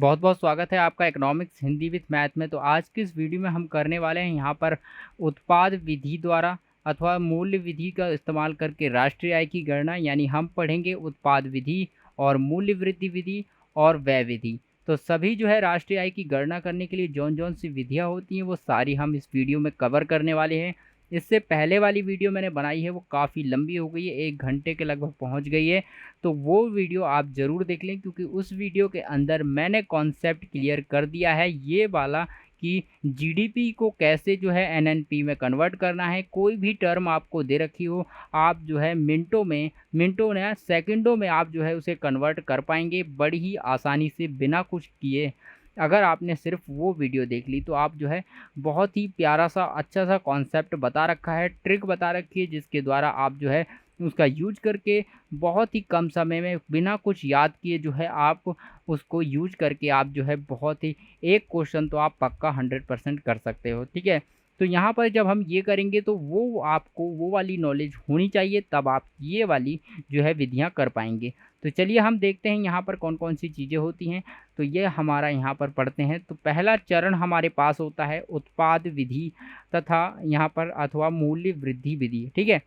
बहुत बहुत स्वागत है आपका इकोनॉमिक्स हिंदी विद मैथ में। तो आज की इस वीडियो में हम करने वाले हैं यहाँ पर उत्पाद विधि द्वारा अथवा मूल्य विधि का इस्तेमाल करके राष्ट्रीय आय की गणना, यानी हम पढ़ेंगे उत्पाद विधि और मूल्य वृद्धि विधि और व्यय विधि। तो सभी जो है राष्ट्रीय आय की गणना करने के लिए जौन जौन सी विधियाँ होती हैं वो सारी हम इस वीडियो में कवर करने वाले हैं। इससे पहले वाली वीडियो मैंने बनाई है वो काफ़ी लंबी हो गई है, 1 घंटे के लगभग पहुंच गई है। तो वो वीडियो आप ज़रूर देख लें, क्योंकि उस वीडियो के अंदर मैंने कॉन्सेप्ट क्लियर कर दिया है ये वाला कि जीडीपी को कैसे जो है एनएनपी में कन्वर्ट करना है। कोई भी टर्म आपको दे रखी हो, आप जो है मिनटों ने सेकंडों में आप जो है उसे कन्वर्ट कर पाएंगे बड़ी ही आसानी से, बिना कुछ किए। अगर आपने सिर्फ वो वीडियो देख ली तो आप जो है बहुत ही प्यारा सा अच्छा सा कॉन्सेप्ट बता रखा है, ट्रिक बता रखी है, जिसके द्वारा आप जो है उसका यूज करके बहुत ही कम समय में बिना कुछ याद किए जो है आप उसको यूज करके आप जो है बहुत ही एक क्वेश्चन तो आप पक्का 100% कर सकते हो। ठीक है, तो यहाँ पर जब हम ये करेंगे तो वो आपको वो वाली नॉलेज होनी चाहिए, तब आप ये वाली जो है विधियाँ कर पाएंगे। तो चलिए हम देखते हैं यहाँ पर कौन कौन सी चीज़ें होती हैं। तो ये हमारा यहाँ पर पढ़ते हैं। तो पहला चरण हमारे पास होता है उत्पाद विधि तथा यहाँ पर अथवा मूल्य वृद्धि विधि। ठीक है,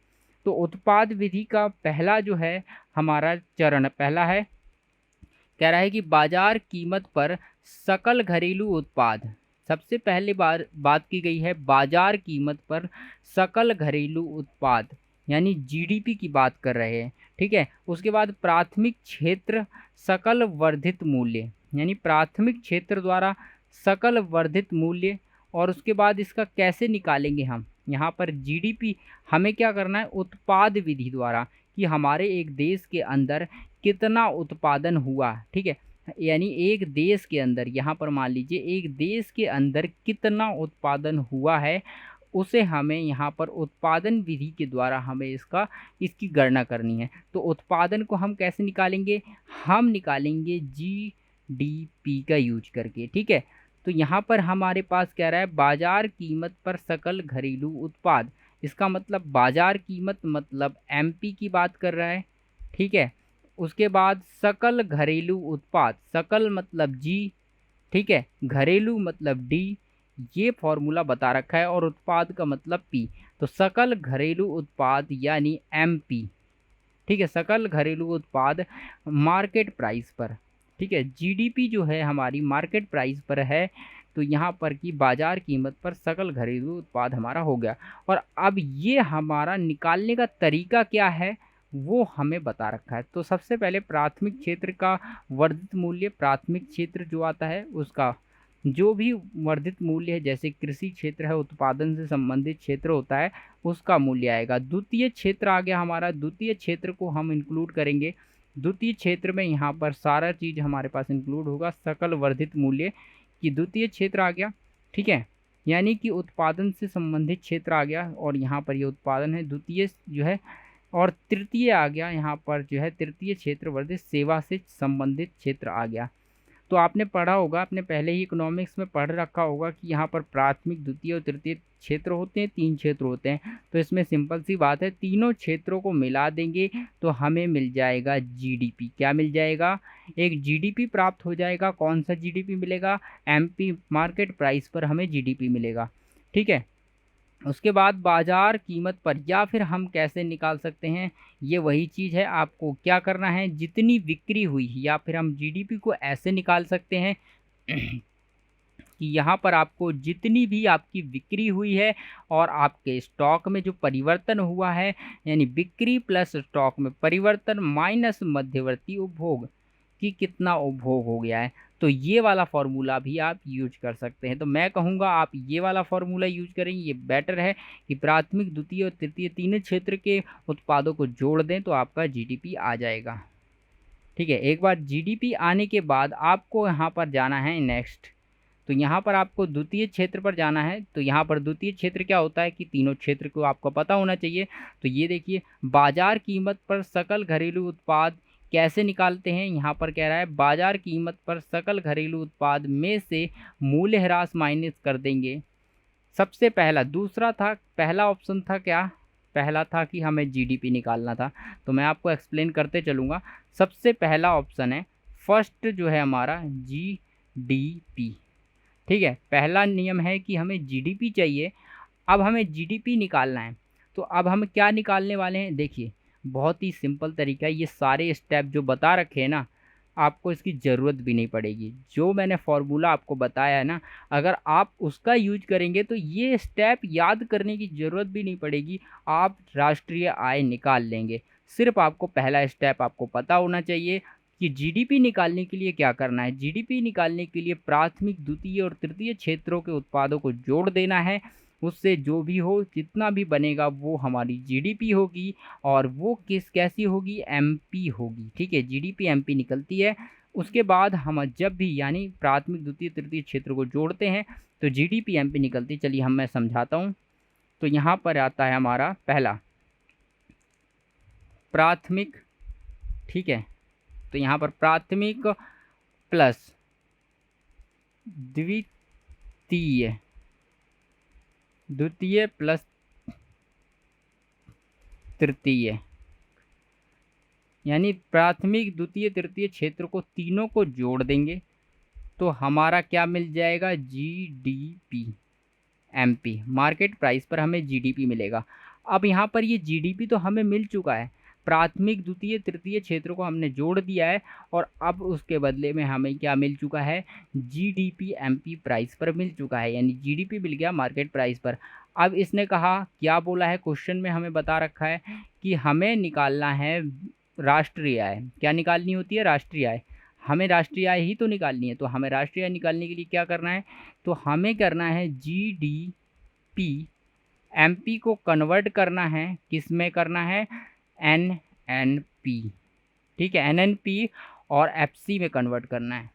तो उत्पाद विधि का पहला जो है हमारा चरण पहला है, कह रहा है कि बाजार कीमत पर सकल घरेलू उत्पाद। सबसे पहले बात की गई है बाजार कीमत पर सकल घरेलू उत्पाद, यानी जीडीपी की बात कर रहे हैं। ठीक है, उसके बाद प्राथमिक क्षेत्र सकल वर्धित मूल्य, यानी प्राथमिक क्षेत्र द्वारा सकल वर्धित मूल्य। और उसके बाद इसका कैसे निकालेंगे हम, यहाँ पर जीडीपी हमें क्या करना है उत्पाद विधि द्वारा, कि हमारे एक देश के अंदर कितना उत्पादन हुआ। ठीक है, यानी एक देश के अंदर, यहाँ पर मान लीजिए एक देश के अंदर कितना उत्पादन हुआ है, उसे हमें यहाँ पर उत्पादन विधि के द्वारा हमें इसकी गणना करनी है। तो उत्पादन को हम कैसे निकालेंगे, हम निकालेंगे जीडीपी का यूज करके। ठीक है, तो यहाँ पर हमारे पास कह रहा है बाजार कीमत पर सकल घरेलू उत्पाद। इसका मतलब बाजार कीमत मतलब एमपी की बात कर रहा है। ठीक है, उसके बाद सकल घरेलू उत्पाद, सकल मतलब जी, ठीक है, घरेलू मतलब डी, ये फॉर्मूला बता रखा है, और उत्पाद का मतलब पी। तो सकल घरेलू उत्पाद यानी एमपी। ठीक है, सकल घरेलू उत्पाद मार्केट प्राइस पर। ठीक है, जीडीपी जो है हमारी मार्केट प्राइस पर है, तो यहाँ पर की बाजार कीमत पर सकल घरेलू उत्पाद हमारा हो गया। और अब ये हमारा निकालने का तरीका क्या है वो हमें बता रखा है। तो सबसे पहले प्राथमिक क्षेत्र का वर्धित मूल्य, प्राथमिक क्षेत्र जो आता है उसका जो भी वर्धित मूल्य है, जैसे कृषि क्षेत्र है, उत्पादन से संबंधित क्षेत्र होता है, उसका मूल्य आएगा। द्वितीय क्षेत्र आ गया हमारा, द्वितीय क्षेत्र को हम इंक्लूड करेंगे। द्वितीय क्षेत्र में यहाँ पर सारा चीज़ हमारे पास इंक्लूड होगा, सकल वर्धित मूल्य की द्वितीय क्षेत्र आ गया। ठीक है, यानी कि उत्पादन से संबंधित क्षेत्र आ गया, और यहाँ पर ये उत्पादन है द्वितीय जो है, और तृतीय आ गया यहाँ पर जो है तृतीय क्षेत्र वर्धित सेवा से संबंधित क्षेत्र आ गया। तो आपने पढ़ा होगा, आपने पहले ही इकोनॉमिक्स में पढ़ रखा होगा कि यहाँ पर प्राथमिक द्वितीय और तृतीय क्षेत्र होते हैं, 3 क्षेत्र होते हैं। तो इसमें सिंपल सी बात है, तीनों क्षेत्रों को मिला देंगे तो हमें मिल जाएगा जीडीपी। क्या मिल जाएगा, एक जीडीपी प्राप्त हो जाएगा। कौन सा जीडीपी मिलेगा, एमपी मार्केट प्राइस पर हमें जीडीपी मिलेगा। ठीक है, उसके बाद बाजार कीमत पर, या फिर हम कैसे निकाल सकते हैं, ये वही चीज़ है। आपको क्या करना है, जितनी बिक्री हुई, या फिर हम जीडीपी को ऐसे निकाल सकते हैं कि यहाँ पर आपको जितनी भी आपकी बिक्री हुई है और आपके स्टॉक में जो परिवर्तन हुआ है, यानी बिक्री प्लस स्टॉक में परिवर्तन माइनस मध्यवर्ती उपभोग, कि कितना उपभोग हो गया है। तो ये वाला फॉर्मूला भी आप यूज कर सकते हैं। तो मैं कहूँगा आप ये वाला फॉर्मूला यूज करें, ये बेटर है कि प्राथमिक द्वितीय और तृतीय तीनों क्षेत्र के उत्पादों को जोड़ दें तो आपका जीडीपी आ जाएगा। ठीक है, एक बार जीडीपी आने के बाद आपको यहाँ पर जाना है नेक्स्ट। तो यहाँ पर आपको द्वितीय क्षेत्र पर जाना है। तो यहाँ पर द्वितीय क्षेत्र क्या होता है कि तीनों क्षेत्र को आपको पता होना चाहिए। तो ये देखिए, बाजार कीमत पर सकल घरेलू उत्पाद कैसे निकालते हैं, यहाँ पर कह रहा है बाजार कीमत पर सकल घरेलू उत्पाद में से मूल्यह्रास माइनस कर देंगे। सबसे पहला, दूसरा था, पहला ऑप्शन था क्या, पहला था कि हमें जीडीपी निकालना था। तो मैं आपको एक्सप्लेन करते चलूँगा। सबसे पहला ऑप्शन है, फर्स्ट जो है हमारा GDP। ठीक है, पहला नियम है कि हमें GDP चाहिए। अब हमें GDP निकालना है, तो अब हम क्या निकालने वाले हैं, देखिए बहुत ही सिंपल तरीका है। ये सारे स्टेप जो बता रखे हैं ना, आपको इसकी ज़रूरत भी नहीं पड़ेगी। जो मैंने फार्मूला आपको बताया है ना, अगर आप उसका यूज करेंगे तो ये स्टेप याद करने की ज़रूरत भी नहीं पड़ेगी, आप राष्ट्रीय आय निकाल लेंगे। सिर्फ आपको पहला स्टेप आपको पता होना चाहिए कि जीडीपी निकालने के लिए क्या करना है। जीडीपी निकालने के लिए प्राथमिक, द्वितीय और तृतीय क्षेत्रों के उत्पादों को जोड़ देना है। उससे जो भी हो, जितना भी बनेगा वो हमारी जीडीपी होगी, और वो कैसी होगी, एमपी होगी। ठीक है, जीडीपी एमपी निकलती है। उसके बाद हम जब भी यानी प्राथमिक, द्वितीय, तृतीय क्षेत्र को जोड़ते हैं तो जीडीपी एमपी निकलती है। चलिए मैं समझाता हूँ। तो यहाँ पर आता है हमारा पहला प्राथमिक। ठीक है, तो यहाँ पर प्राथमिक प्लस द्वितीय, द्वितीय प्लस तृतीय, यानी प्राथमिक, द्वितीय, तृतीय क्षेत्र को तीनों को जोड़ देंगे तो हमारा क्या मिल जाएगा, जीडीपी एमपी। मार्केट प्राइस पर हमें जीडीपी मिलेगा। अब यहाँ पर ये जीडीपी तो हमें मिल चुका है, प्राथमिक, द्वितीय, तृतीय क्षेत्र को हमने जोड़ दिया है, और अब उसके बदले में हमें क्या मिल चुका है, जीडीपी एमपी प्राइस पर मिल चुका है, यानी जीडीपी मिल गया मार्केट प्राइस पर। अब इसने कहा, क्या बोला है क्वेश्चन में, हमें बता रखा है कि हमें निकालना है राष्ट्रीय आय। क्या निकालनी होती है, राष्ट्रीय आय। हमें राष्ट्रीय आय ही तो निकालनी है। तो हमें राष्ट्रीय आय निकालने के लिए क्या करना है, तो हमें करना है जीडीपी एमपी को कन्वर्ट करना है, किस में करना है, एनएनपी। ठीक है, एनएनपी और एफसी में कन्वर्ट करना है।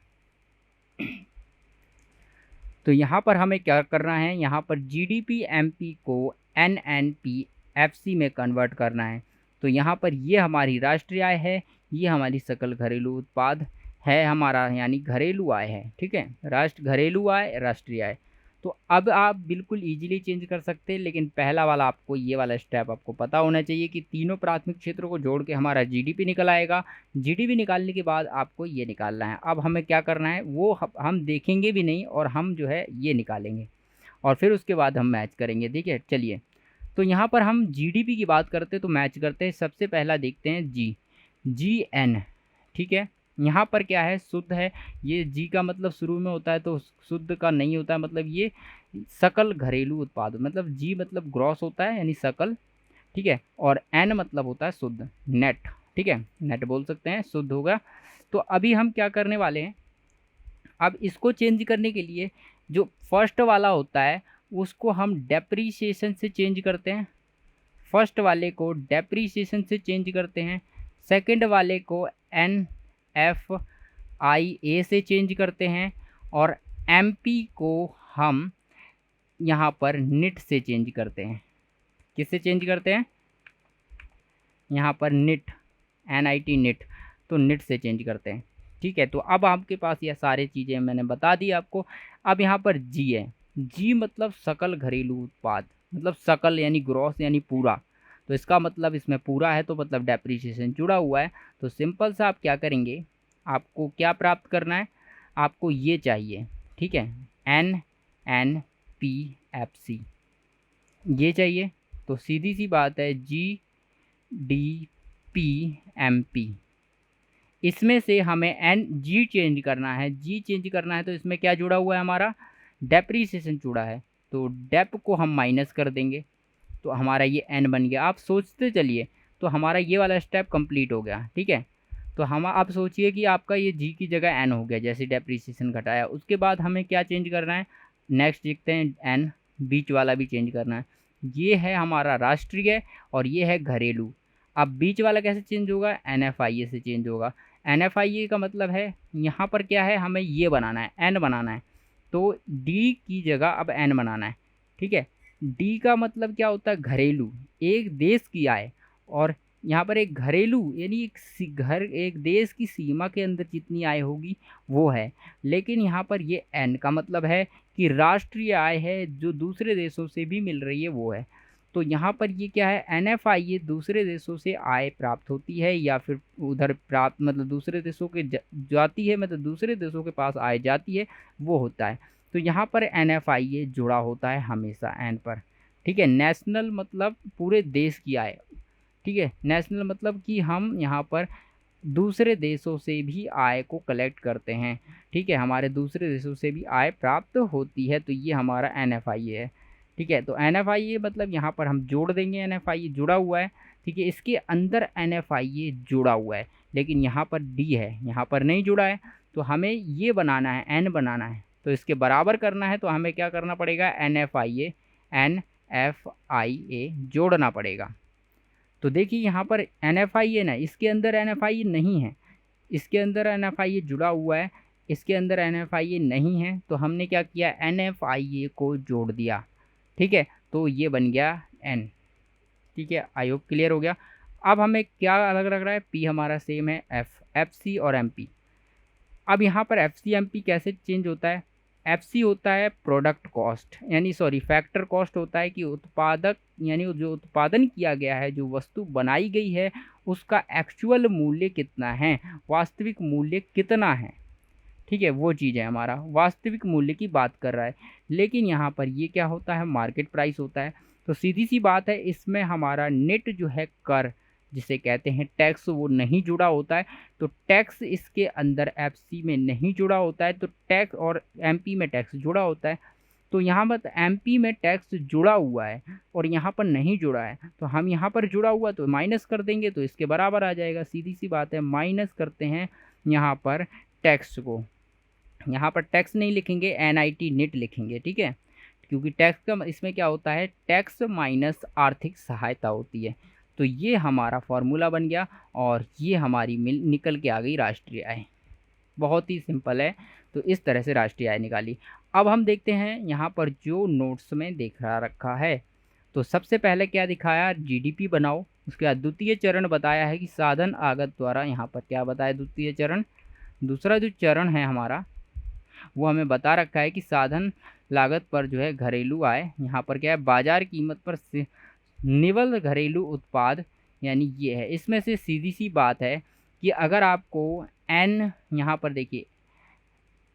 तो यहाँ पर हमें क्या करना है, यहाँ पर जीडीपी एमपी को एनएनपी एफसी में कन्वर्ट करना है। तो यहाँ पर ये हमारी राष्ट्रीय आय है, ये हमारी सकल घरेलू उत्पाद है हमारा, यानी घरेलू आय है। ठीक है, घरेलू आय, राष्ट्रीय आय। तो अब आप बिल्कुल इजीली चेंज कर सकते हैं, लेकिन पहला वाला आपको, ये वाला स्टेप आपको पता होना चाहिए कि तीनों प्राथमिक क्षेत्रों को जोड़ के हमारा जीडीपी निकल आएगा। जीडीपी निकालने के बाद आपको ये निकालना है। अब हमें क्या करना है वो हम देखेंगे भी नहीं, और हम जो है ये निकालेंगे, और फिर उसके बाद हम मैच करेंगे। ठीक है, चलिए तो यहाँ पर हम जीडीपी की बात करते हैं तो मैच करते हैं। सबसे पहला देखते हैं जी एन। ठीक है, यहाँ पर क्या है, शुद्ध है। ये जी का मतलब शुरू में होता है तो शुद्ध का नहीं होता है, मतलब ये सकल घरेलू उत्पाद, मतलब जी मतलब ग्रॉस होता है यानी सकल। ठीक है, और एन मतलब होता है शुद्ध, नेट। ठीक है, नेट बोल सकते हैं, शुद्ध होगा। तो अभी हम क्या करने वाले हैं, अब इसको चेंज करने के लिए जो फर्स्ट वाला होता है उसको हम डेप्रीशिएशन से चेंज करते हैं। फर्स्ट वाले को डेप्रीशिएशन से चेंज करते हैं। सेकंड वाले को NFIA से चेंज करते हैं, और MP को हम यहाँ पर निट से चेंज करते हैं। किससे चेंज करते हैं, यहाँ पर निट, NIT निट, तो निट से चेंज करते हैं। ठीक है, तो अब आपके पास ये सारी चीज़ें मैंने बता दी आपको। अब यहाँ पर जी है, जी मतलब सकल घरेलू उत्पाद, मतलब सकल यानी ग्रॉस यानी पूरा। तो इसका मतलब इसमें पूरा है, तो मतलब डेप्रीशिएशन जुड़ा हुआ है। तो सिंपल सा आप क्या करेंगे, आपको क्या प्राप्त करना है, आपको ये चाहिए। ठीक है, NNPFC ये चाहिए। तो सीधी सी बात है, GDPMP, इसमें से हमें जी चेंज करना है। जी चेंज करना है तो इसमें क्या जुड़ा हुआ है, हमारा डेप्रीशिएशन जुड़ा है। तो डेप को हम माइनस कर देंगे तो हमारा ये एन बन गया। आप सोचते चलिए, तो हमारा ये वाला स्टेप कंप्लीट हो गया। ठीक है, तो हम आप सोचिए कि आपका ये जी की जगह एन हो गया, जैसे डेप्रीशिएशन घटाया। उसके बाद हमें क्या चेंज करना है, नेक्स्ट देखते हैं, एन बीच वाला भी चेंज करना है। ये है हमारा राष्ट्रीय और ये है घरेलू। अब बीच वाला कैसे चेंज होगा, NFIA से चेंज होगा। NFIA का मतलब है यहाँ पर क्या है, हमें ये बनाना है, एन बनाना है। तो डी की जगह अब एन बनाना है। ठीक है, डी का मतलब क्या होता है, घरेलू, एक देश की आय। और यहाँ पर एक घरेलू यानी एक देश की सीमा के अंदर जितनी आय होगी वो है। लेकिन यहाँ पर ये एन का मतलब है कि राष्ट्रीय आय है, जो दूसरे देशों से भी मिल रही है वो है। तो यहाँ पर ये क्या है, NFIA दूसरे देशों से आय प्राप्त होती है या फिर उधर प्राप्त मतलब दूसरे देशों के जाती है, मतलब दूसरे देशों के पास आय जाती है, वो होता है। तो यहाँ पर NFIA जुड़ा होता है हमेशा एन पर, ठीक है। नेशनल मतलब पूरे देश की आय, ठीक है। नेशनल मतलब कि हम यहाँ पर दूसरे देशों से भी आय को कलेक्ट करते हैं, ठीक है, हमारे दूसरे देशों से भी आय प्राप्त होती है, तो ये हमारा NFIA है, ठीक है। तो NFIA मतलब यहाँ पर हम जोड़ देंगे, NFIA जुड़ा हुआ है, ठीक है। इसके अंदर NFIA जुड़ा हुआ है, लेकिन यहाँ पर D है, यहाँ पर नहीं जुड़ा है, तो हमें ये बनाना है, N बनाना है, तो इसके बराबर करना है, तो हमें क्या करना पड़ेगा, NFIA जोड़ना पड़ेगा। तो देखिए यहाँ पर NFIA ना, इसके अंदर NFIA नहीं है, इसके अंदर NFIA जुड़ा हुआ है, इसके अंदर NFIA नहीं है, तो हमने क्या किया, NFIA को जोड़ दिया, ठीक है। तो ये बन गया N, ठीक है। आई होप क्लियर हो गया। अब हमें क्या अलग लग रहा है, P हमारा सेम है, FC और MP। अब यहाँ पर FC MP कैसे चेंज होता है, FC होता है प्रोडक्ट कॉस्ट, यानी सॉरी फैक्टर कॉस्ट होता है कि उत्पादक यानी जो उत्पादन किया गया है, जो वस्तु बनाई गई है, उसका एक्चुअल मूल्य कितना है, वास्तविक मूल्य कितना है, ठीक है, वो चीज़ है, हमारा वास्तविक मूल्य की बात कर रहा है। लेकिन यहाँ पर ये क्या होता है, मार्केट प्राइस होता है। तो सीधी सी बात है, इसमें हमारा नेट जो है कर जिसे कहते हैं टैक्स, वो नहीं जुड़ा होता है। तो टैक्स इसके अंदर FC में नहीं जुड़ा होता है, तो टैक्स और MP में टैक्स जुड़ा होता है। तो यहाँ पर MP में टैक्स जुड़ा हुआ है और यहाँ पर नहीं जुड़ा है, तो हम यहाँ पर जुड़ा हुआ तो माइनस कर देंगे, तो इसके बराबर आ जाएगा, सीधी सी बात है। माइनस करते हैं यहाँ पर टैक्स को, यहाँ पर टैक्स नहीं लिखेंगे, NIT नेट लिखेंगे, ठीक है, क्योंकि टैक्स का इसमें क्या होता है, टैक्स माइनस आर्थिक सहायता होती है। तो ये हमारा फॉर्मूला बन गया और ये हमारी मिल निकल के आ गई राष्ट्रीय आय। बहुत ही सिंपल है। तो इस तरह से राष्ट्रीय आय निकाली। अब हम देखते हैं यहाँ पर जो नोट्स में दिखा रखा है, तो सबसे पहले क्या दिखाया, GDP बनाओ। उसके बाद द्वितीय चरण बताया है कि साधन आगत द्वारा, यहाँ पर क्या बताया, द्वितीय चरण। दूसरा जो चरण है हमारा, वो हमें बता रखा है कि साधन लागत पर जो है घरेलू आय, यहाँ पर क्या है, बाजार कीमत पर निवल घरेलू उत्पाद, यानी ये है। इसमें से सीधी सी बात है कि अगर आपको N, यहाँ पर देखिए,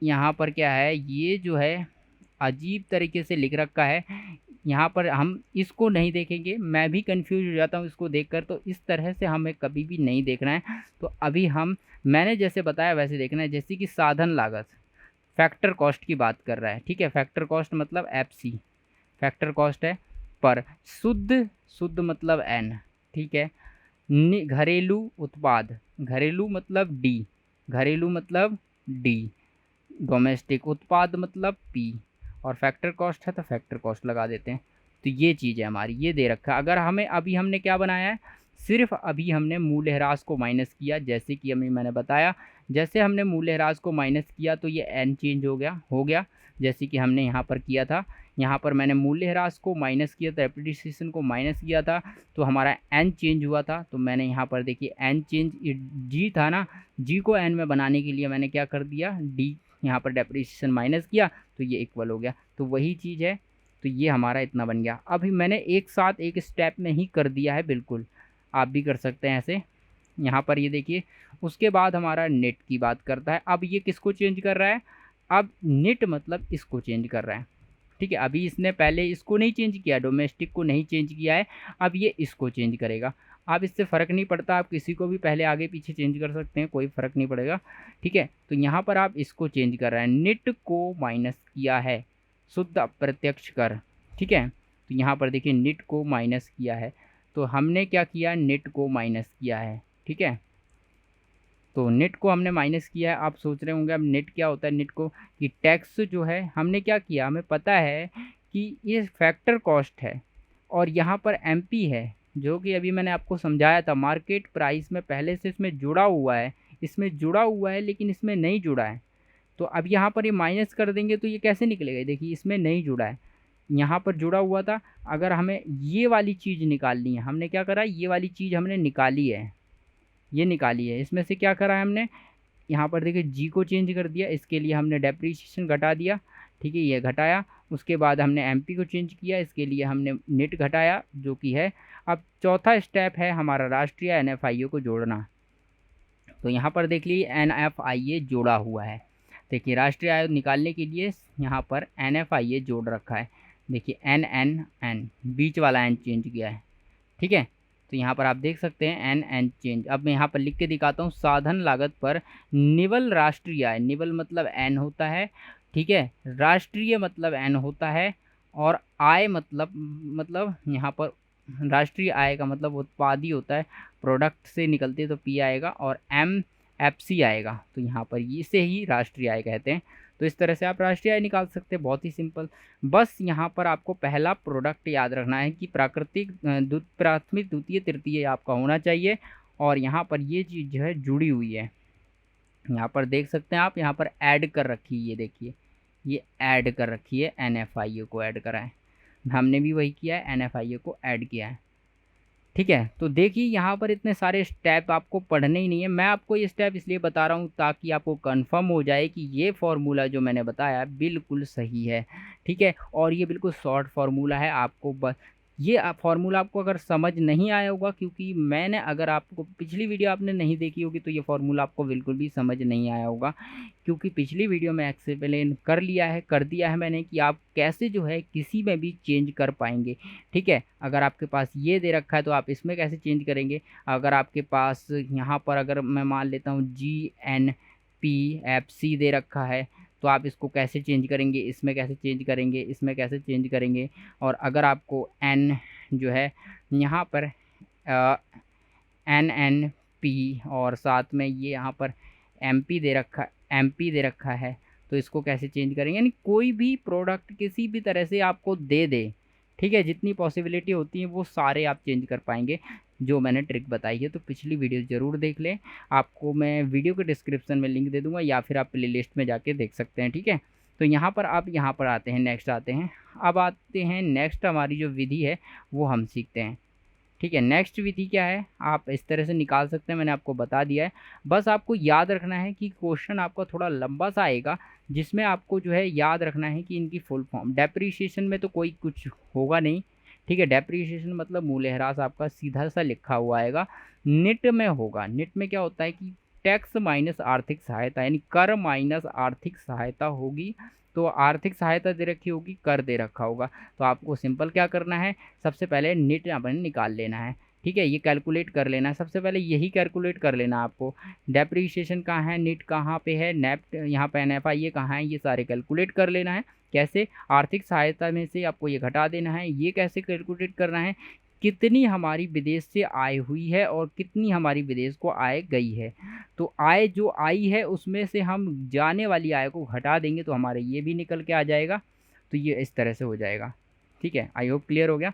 यहाँ पर क्या है, ये जो है अजीब तरीके से लिख रखा है, यहाँ पर हम इसको नहीं देखेंगे, मैं भी कंफ्यूज हो जाता हूँ इसको देखकर। तो इस तरह से हमें कभी भी नहीं देखना है। तो अभी मैंने जैसे बताया वैसे देखना है, जैसे कि साधन लागत फैक्टर कॉस्ट की बात कर रहा है, ठीक है। फैक्टर कॉस्ट मतलब FC, फैक्टर कॉस्ट है, पर शुद्ध मतलब N, ठीक है। घरेलू उत्पाद, घरेलू मतलब D, घरेलू मतलब D, डोमेस्टिक उत्पाद मतलब P, और फैक्टर कॉस्ट है तो फैक्टर कॉस्ट लगा देते हैं। तो ये चीज़ है हमारी, ये दे रखा है। अगर हमें अभी हमने क्या बनाया है, सिर्फ अभी हमने मूल्यह्रास को माइनस किया, जैसे कि अभी मैंने बताया, जैसे हमने मूल्यह्रास को माइनस किया तो ये N चेंज हो गया, जैसे कि हमने यहाँ पर किया था। यहाँ पर मैंने मूल्यह्रास को माइनस किया था, डेप्रिसिएशन को माइनस किया था, तो हमारा N चेंज हुआ था। तो मैंने यहाँ पर देखिए N चेंज, G था ना, G को N में बनाने के लिए मैंने क्या कर दिया, D यहाँ पर डेप्रिसिएशन माइनस किया, तो ये इक्वल हो गया। तो वही चीज़ है, तो ये हमारा इतना बन गया। अभी मैंने एक साथ एक स्टेप में ही कर दिया है, बिल्कुल आप भी कर सकते हैं ऐसे। यहाँ पर ये देखिए, उसके बाद हमारा नेट की बात करता है। अब ये किसको चेंज कर रहा है, अब नेट मतलब इसको चेंज कर रहा है, ठीक है। अभी इसने पहले इसको नहीं चेंज किया, डोमेस्टिक को नहीं चेंज किया है, अब ये इसको चेंज करेगा। अब इससे फ़र्क नहीं पड़ता, आप किसी को भी पहले आगे पीछे चेंज कर सकते हैं, कोई फ़र्क नहीं पड़ेगा, ठीक है। तो यहाँ पर आप इसको चेंज कर रहे हैं, नेट को माइनस किया है, शुद्ध अप्रत्यक्ष कर, ठीक है। तो यहाँ पर देखिए नेट को माइनस किया है, तो हमने क्या किया, नेट को माइनस किया है, ठीक है। तो नेट को हमने माइनस किया है। आप सोच रहे होंगे अब नेट क्या होता है, नेट को कि टैक्स जो है हमने क्या किया, हमें पता है कि ये फैक्टर कॉस्ट है और यहाँ पर MP है, जो कि अभी मैंने आपको समझाया था, मार्केट प्राइस में पहले से इसमें जुड़ा हुआ है, इसमें जुड़ा हुआ है लेकिन इसमें नहीं जुड़ा है। तो अब यहाँ पर ये माइनस कर देंगे तो ये कैसे निकलेगा, देखिए इसमें नहीं जुड़ा है, यहाँ पर जुड़ा हुआ था। अगर हमें ये वाली चीज़ निकालनी है, हमने क्या करा, ये वाली चीज़ हमने निकाली है, ये निकाली है। इसमें से क्या करा है हमने, यहाँ पर देखिए G को चेंज कर दिया, इसके लिए हमने डेप्रीशिएशन घटा दिया, ठीक है, ये घटाया। उसके बाद हमने एमपी को चेंज किया, इसके लिए हमने निट घटाया जो कि है। अब चौथा स्टेप है हमारा राष्ट्रीय एनएफआईए को जोड़ना। तो यहाँ पर देख लीजिए एनएफआईए जोड़ा हुआ है। देखिए राष्ट्रीय आय निकालने के लिए यहाँ पर एनएफआईए जोड़ रखा है। देखिए एन एन एन बीच वाला एन चेंज किया है, ठीक है। तो यहाँ पर आप देख सकते हैं एन एन चेंज। अब मैं यहाँ पर लिख के दिखाता हूँ, साधन लागत पर निवल राष्ट्रीय आय, निवल मतलब एन होता है, ठीक है, राष्ट्रीय मतलब एन होता है, और आय मतलब यहाँ पर राष्ट्रीय आय का मतलब उत्पादी होता है, प्रोडक्ट से निकलती है तो पी आएगा, और एम एफ सी आएगा, तो यहाँ पर इसे ही राष्ट्रीय आय कहते हैं। तो इस तरह से आप राष्ट्रीय आय निकाल सकते हैं, बहुत ही सिंपल। बस यहाँ पर आपको पहला प्रोडक्ट याद रखना है कि प्राकृतिक प्राथमिक द्वितीय तृतीय आपका होना चाहिए, और यहाँ पर ये चीज़ जो है जुड़ी हुई है, यहाँ पर देख सकते हैं आप, यहाँ पर ऐड कर रखी है, ये देखिए ये ऐड कर रखी है, एनएफआईए को ऐड करा है, हमने भी वही किया है, एनएफआईए को ऐड किया है, ठीक है। तो देखिए यहाँ पर इतने सारे स्टेप आपको पढ़ने ही नहीं है, मैं आपको ये स्टेप इसलिए बता रहा हूँ ताकि आपको कंफर्म हो जाए कि ये फार्मूला जो मैंने बताया बिल्कुल सही है, ठीक है, और ये बिल्कुल शॉर्ट फार्मूला है। आपको बस ये फार्मूला आपको अगर समझ नहीं आया होगा, क्योंकि मैंने अगर आपको पिछली वीडियो आपने नहीं देखी होगी तो ये फार्मूला आपको बिल्कुल भी समझ नहीं आया होगा, क्योंकि पिछली वीडियो में एक्सप्लेन कर दिया है मैंने कि आप कैसे जो है किसी में भी चेंज कर पाएंगे, ठीक है। अगर आपके पास ये दे रखा है तो आप इसमें कैसे चेंज करेंगे, अगर आपके पास यहाँ पर अगर मैं मान लेता हूँ GNPFC दे रखा है तो आप इसको कैसे चेंज करेंगे, इसमें कैसे चेंज करेंगे, इसमें कैसे चेंज करेंगे। और अगर आपको N जो है यहाँ पर NNP और साथ में ये यहाँ पर MP दे रखा है तो इसको कैसे चेंज करेंगे, यानी कोई भी प्रोडक्ट किसी भी तरह से आपको दे दे, ठीक है, जितनी पॉसिबिलिटी होती है वो सारे आप चेंज कर पाएंगे जो मैंने ट्रिक बताई है। तो पिछली वीडियो ज़रूर देख लें, आपको मैं वीडियो के डिस्क्रिप्शन में लिंक दे दूंगा या फिर आप प्लेलिस्ट में जाके देख सकते हैं, ठीक है। तो यहाँ पर आप यहाँ पर आते हैं, नेक्स्ट आते हैं। अब आते हैं नेक्स्ट हमारी जो विधि है वो हम सीखते हैं, ठीक है। नेक्स्ट विधि क्या है, आप इस तरह से निकाल सकते हैं, मैंने आपको बता दिया है। बस आपको याद रखना है कि क्वेश्चन आपका थोड़ा लंबा सा आएगा, जिसमें आपको जो है याद रखना है कि इनकी फुल फॉर्म, डेप्रीशिएशन में तो कोई कुछ होगा नहीं, ठीक है, डेप्रीशिएशन मतलब मूल्यह्रास आपका सीधा सा लिखा हुआ आएगा। निट में होगा, निट में क्या होता है कि टैक्स माइनस आर्थिक सहायता, यानी कर माइनस आर्थिक सहायता होगी, तो आर्थिक सहायता दे रखी होगी, कर दे रखा होगा। तो आपको सिंपल क्या करना है, सबसे पहले निट अपन निकाल लेना है, ठीक है, ये कैलकुलेट कर लेना है, सबसे पहले यही कैलकुलेट कर लेना है आपको। डेप्रीशिएशन कहाँ है, निट कहाँ पे है, नेफ्ट यहाँ पे एनएफआईए कहाँ है, ये सारे कैलकुलेट कर लेना है। कैसे, आर्थिक सहायता में से आपको ये घटा देना है, ये कैसे कैलकुलेट करना है, कितनी हमारी विदेश से आय हुई है और कितनी हमारी विदेश को आय गई है। तो आय जो आई है उसमें से हम जाने वाली आय को घटा देंगे तो हमारे ये भी निकल के आ जाएगा। तो ये इस तरह से हो जाएगा, ठीक है। आई होप क्लियर हो गया।